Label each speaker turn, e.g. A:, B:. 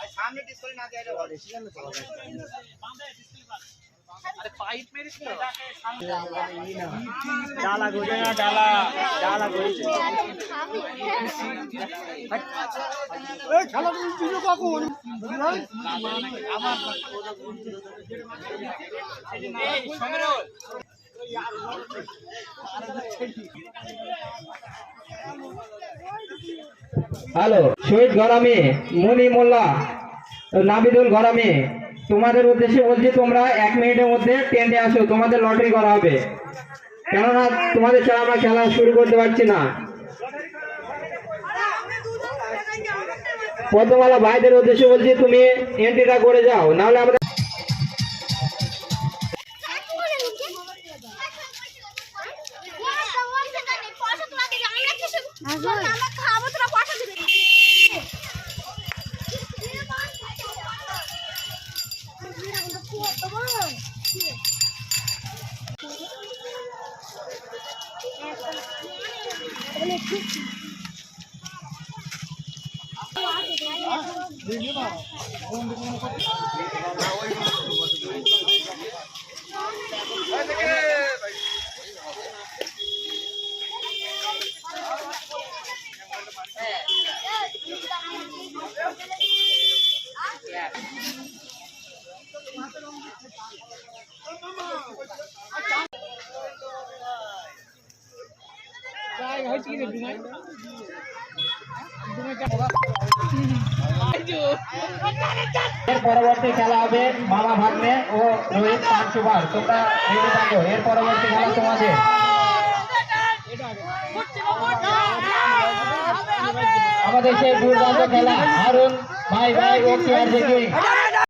A: सामने डिस्प्ले ना दे अरे पाइप मेरे से डाला गोजे ना डाला डाला गोजे ए খেলা তুমি ভিডিও কাকু এই সমরল
B: হ্যালো শহীদ গরামি মুনি মোল্লা নাবিদুল গরামি তোমাদের উদ্দেশ্যে বলছি তোমরা 1 মিনিটের মধ্যে টেন্টে আসো তোমাদের লটারি করা হবে কেননা তোমাদের ছাড়া আমরা খেলা শুরু করতে পারছি না পদ্মমালা ভাইদের উদ্দেশ্যে বলছি তুমি এন্ট্রিটা করে যাও নাহলে আমরা পরবর্তী খেলা হবে মামা ভাগ্নে ও রোহিত পাঁচবার তোমরা রেডি থাকো এর পরবর্তী খেলা তোমাদের আমাদের সেই দুর্দান্ত খেলা হারুন ভাই ভাই ও